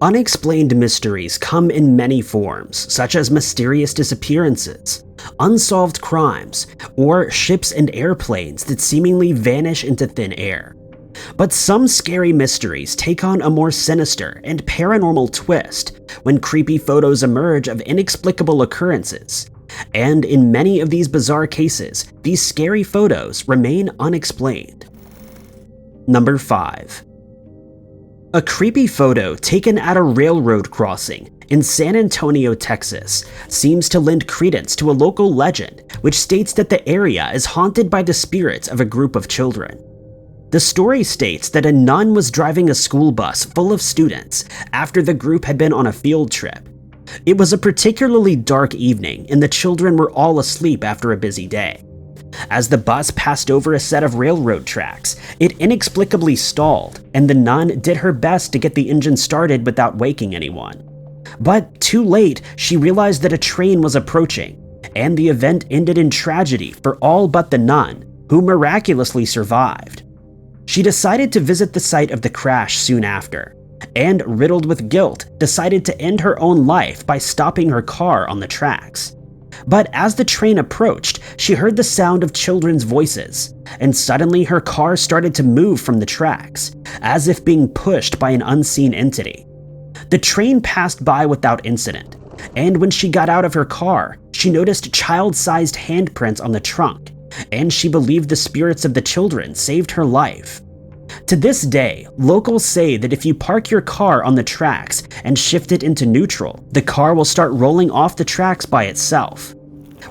Unexplained mysteries come in many forms, such as mysterious disappearances, unsolved crimes, or ships and airplanes that seemingly vanish into thin air. But some scary mysteries take on a more sinister and paranormal twist when creepy photos emerge of inexplicable occurrences. And in many of these bizarre cases, these scary photos remain unexplained. Number 5. A creepy photo taken at a railroad crossing in San Antonio, Texas, seems to lend credence to a local legend which states that the area is haunted by the spirits of a group of children. The story states that a nun was driving a school bus full of students after the group had been on a field trip. It was a particularly dark evening and the children were all asleep after a busy day. As the bus passed over a set of railroad tracks, it inexplicably stalled, and the nun did her best to get the engine started without waking anyone. But too late, she realized that a train was approaching, and the event ended in tragedy for all but the nun, who miraculously survived. She decided to visit the site of the crash soon after, and riddled with guilt, decided to end her own life by stopping her car on the tracks. But as the train approached, she heard the sound of children's voices, and suddenly her car started to move from the tracks, as if being pushed by an unseen entity. The train passed by without incident, and when she got out of her car, she noticed child-sized handprints on the trunk, and she believed the spirits of the children saved her life. To this day, locals say that if you park your car on the tracks and shift it into neutral, the car will start rolling off the tracks by itself.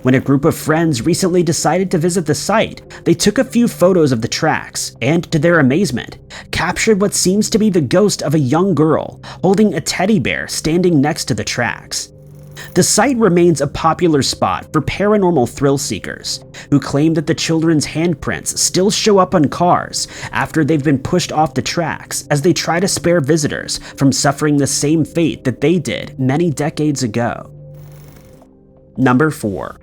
When a group of friends recently decided to visit the site, they took a few photos of the tracks and, to their amazement, captured what seems to be the ghost of a young girl holding a teddy bear standing next to the tracks. The site remains a popular spot for paranormal thrill seekers, who claim that the children's handprints still show up on cars after they've been pushed off the tracks as they try to spare visitors from suffering the same fate that they did many decades ago. Number 4.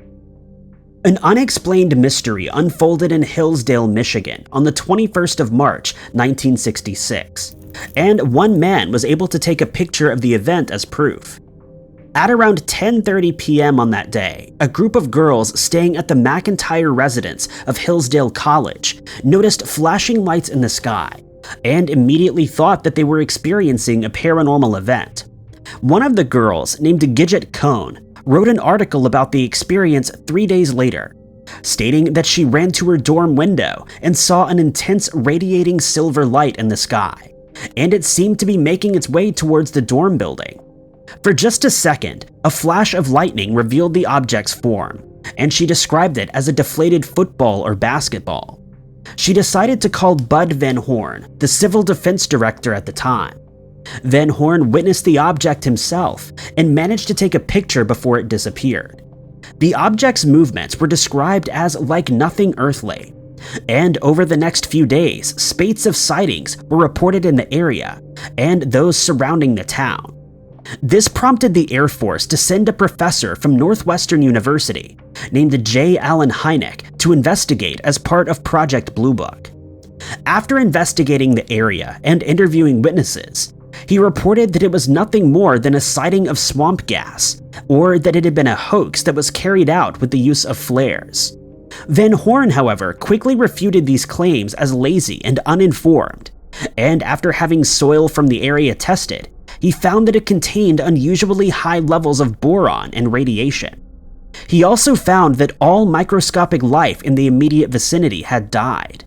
An unexplained mystery unfolded in Hillsdale, Michigan on the 21st of March, 1966, and one man was able to take a picture of the event as proof. At around 10:30 p.m. on that day, a group of girls staying at the McIntyre residence of Hillsdale College noticed flashing lights in the sky and immediately thought that they were experiencing a paranormal event. One of the girls, named Gidget Cohn, wrote an article about the experience 3 days later, stating that she ran to her dorm window and saw an intense radiating silver light in the sky, and it seemed to be making its way towards the dorm building. For just a second, a flash of lightning revealed the object's form, and she described it as a deflated football or basketball. She decided to call Bud Van Horn, the civil defense director at the time. Van Horn witnessed the object himself and managed to take a picture before it disappeared. The object's movements were described as like nothing earthly, and over the next few days, spates of sightings were reported in the area and those surrounding the town. This prompted the Air Force to send a professor from Northwestern University named J. Allen Hynek to investigate as part of Project Blue Book. After investigating the area and interviewing witnesses, he reported that it was nothing more than a sighting of swamp gas, or that it had been a hoax that was carried out with the use of flares. Van Horn, however, quickly refuted these claims as lazy and uninformed, and after having soil from the area tested, he found that it contained unusually high levels of boron and radiation. He also found that all microscopic life in the immediate vicinity had died.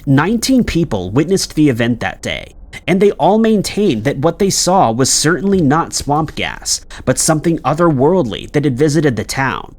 19 people witnessed the event that day, and they all maintained that what they saw was certainly not swamp gas, but something otherworldly that had visited the town.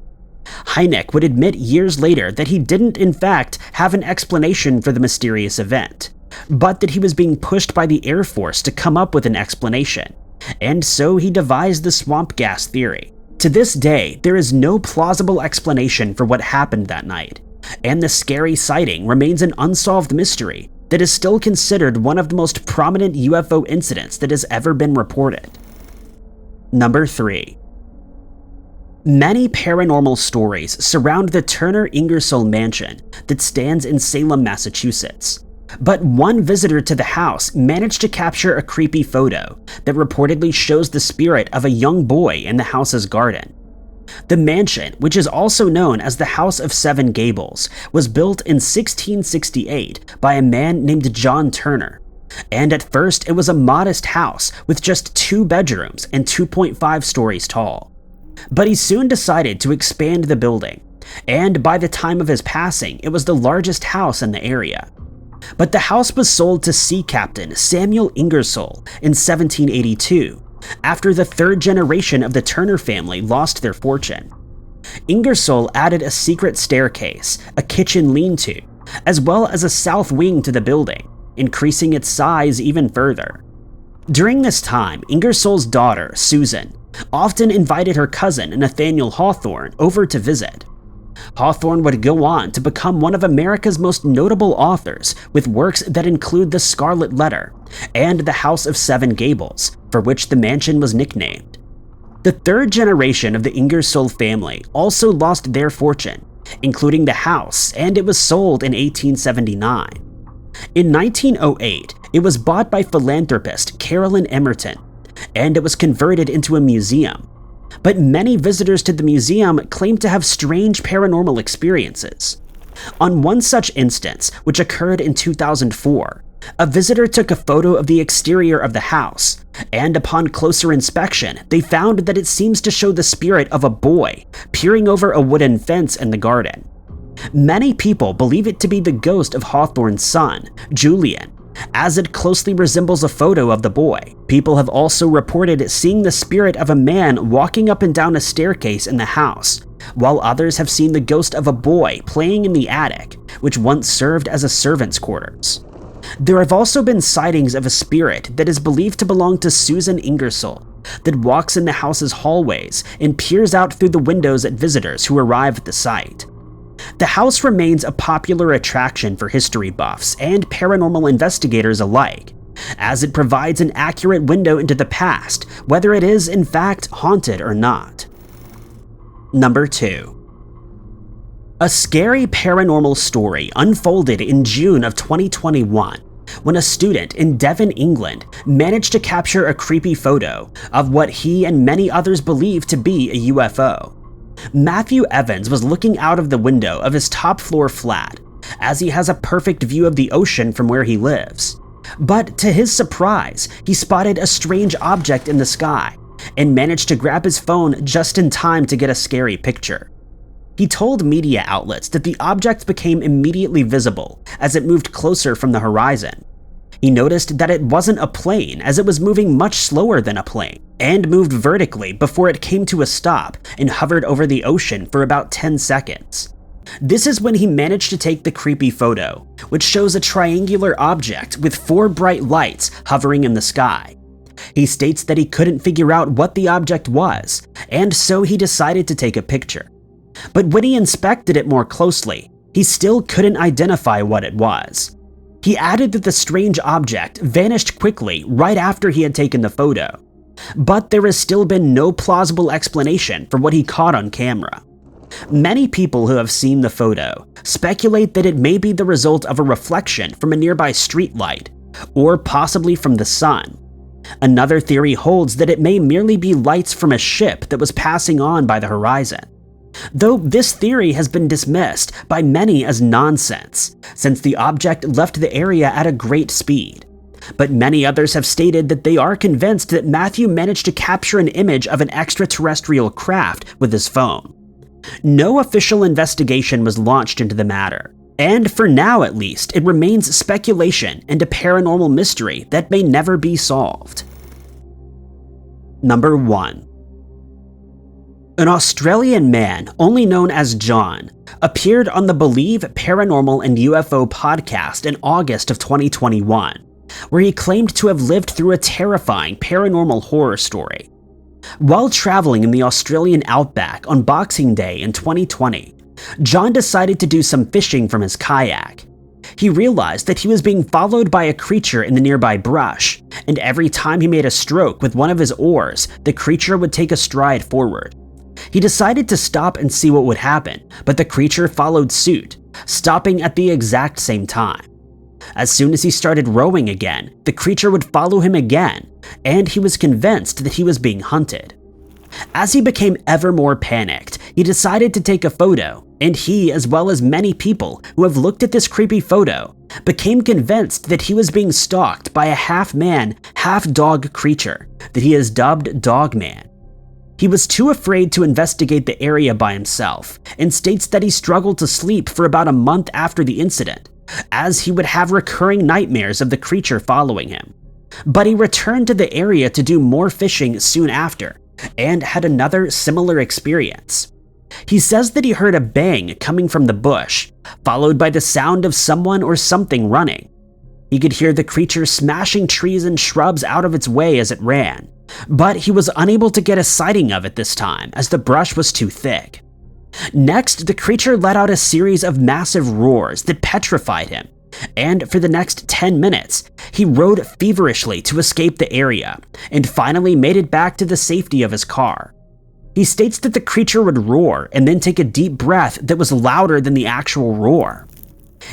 Hynek would admit years later that he didn't in fact have an explanation for the mysterious event, but that he was being pushed by the Air Force to come up with an explanation, and so he devised the swamp gas theory. To this day, there is no plausible explanation for what happened that night, and the scary sighting remains an unsolved mystery that is still considered one of the most prominent UFO incidents that has ever been reported. Number 3. Many paranormal stories surround the Turner Ingersoll Mansion that stands in Salem, Massachusetts. But one visitor to the house managed to capture a creepy photo that reportedly shows the spirit of a young boy in the house's garden. The mansion, which is also known as the House of Seven Gables, was built in 1668 by a man named John Turner. And at first it was a modest house with just 2 bedrooms and 2.5 stories tall. But he soon decided to expand the building, and by the time of his passing, it was the largest house in the area. But the house was sold to sea captain Samuel Ingersoll in 1782, after the 3rd generation of the Turner family lost their fortune. Ingersoll added a secret staircase, a kitchen lean-to, as well as a south wing to the building, increasing its size even further. During this time, Ingersoll's daughter, Susan, often invited her cousin, Nathaniel Hawthorne, over to visit. Hawthorne would go on to become one of America's most notable authors, with works that include The Scarlet Letter and The House of Seven Gables, for which the mansion was nicknamed. The 3rd generation of the Ingersoll family also lost their fortune, including the house, and it was sold in 1879. In 1908, it was bought by philanthropist Carolyn Emerton, and it was converted into a museum. But many visitors to the museum claim to have strange paranormal experiences. On one such instance, which occurred in 2004, a visitor took a photo of the exterior of the house, and upon closer inspection, they found that it seems to show the spirit of a boy peering over a wooden fence in the garden. Many people believe it to be the ghost of Hawthorne's son, Julian, as it closely resembles a photo of the boy. People have also reported seeing the spirit of a man walking up and down a staircase in the house, while others have seen the ghost of a boy playing in the attic, which once served as a servant's quarters. There have also been sightings of a spirit that is believed to belong to Susan Ingersoll, that walks in the house's hallways and peers out through the windows at visitors who arrive at the site. The house remains a popular attraction for history buffs and paranormal investigators alike, as it provides an accurate window into the past, whether it is in fact haunted or not. Number 2. A scary paranormal story unfolded in June of 2021, when a student in Devon, England, managed to capture a creepy photo of what he and many others believe to be a UFO. Matthew Evans was looking out of the window of his top-floor flat, as he has a perfect view of the ocean from where he lives. But to his surprise, he spotted a strange object in the sky, and managed to grab his phone just in time to get a scary picture. He told media outlets that the object became immediately visible as it moved closer from the horizon. He noticed that it wasn't a plane, as it was moving much slower than a plane, and moved vertically before it came to a stop and hovered over the ocean for about 10 seconds. This is when he managed to take the creepy photo, which shows a triangular object with 4 bright lights hovering in the sky. He states that he couldn't figure out what the object was, and so he decided to take a picture. But when he inspected it more closely, he still couldn't identify what it was. He added that the strange object vanished quickly right after he had taken the photo, but there has still been no plausible explanation for what he caught on camera. Many people who have seen the photo speculate that it may be the result of a reflection from a nearby streetlight, or possibly from the sun. Another theory holds that it may merely be lights from a ship that was passing on by the horizon, though this theory has been dismissed by many as nonsense, since the object left the area at a great speed. But many others have stated that they are convinced that Matthew managed to capture an image of an extraterrestrial craft with his phone. No official investigation was launched into the matter, and for now at least, it remains speculation and a paranormal mystery that may never be solved. Number 1. An Australian man, only known as John, appeared on the Believe Paranormal and UFO podcast in August of 2021, where he claimed to have lived through a terrifying paranormal horror story. While traveling in the Australian outback on Boxing Day in 2020, John decided to do some fishing from his kayak. He realized that he was being followed by a creature in the nearby brush, and every time he made a stroke with one of his oars, the creature would take a stride forward. He decided to stop and see what would happen, but the creature followed suit, stopping at the exact same time. As soon as he started rowing again, the creature would follow him again, and he was convinced that he was being hunted. As he became ever more panicked, he decided to take a photo, and he, as well as many people who have looked at this creepy photo, became convinced that he was being stalked by a half-man, half-dog creature that he has dubbed Dogman. He was too afraid to investigate the area by himself, and states that he struggled to sleep for about a month after the incident, as he would have recurring nightmares of the creature following him. But he returned to the area to do more fishing soon after, and had another similar experience. He says that he heard a bang coming from the bush, followed by the sound of someone or something running. He could hear the creature smashing trees and shrubs out of its way as it ran, but he was unable to get a sighting of it this time as the brush was too thick. Next, the creature let out a series of massive roars that petrified him, and for the next 10 minutes, he rode feverishly to escape the area, and finally made it back to the safety of his car. He states that the creature would roar and then take a deep breath that was louder than the actual roar.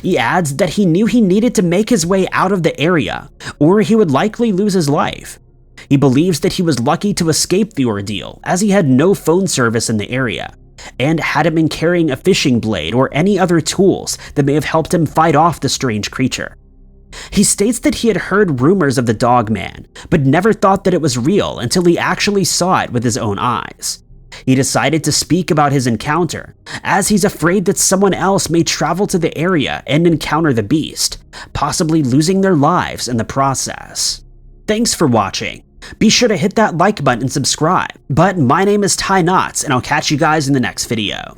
He adds that he knew he needed to make his way out of the area, or he would likely lose his life. He believes that he was lucky to escape the ordeal, as he had no phone service in the area, and hadn't been carrying a fishing blade or any other tools that may have helped him fight off the strange creature. He states that he had heard rumors of the Dogman, but never thought that it was real until he actually saw it with his own eyes. He decided to speak about his encounter, as he's afraid that someone else may travel to the area and encounter the beast, possibly losing their lives in the process. Thanks for watching. Be sure to hit that like button and subscribe. But my name is Ty Knotts, and I'll catch you guys in the next video.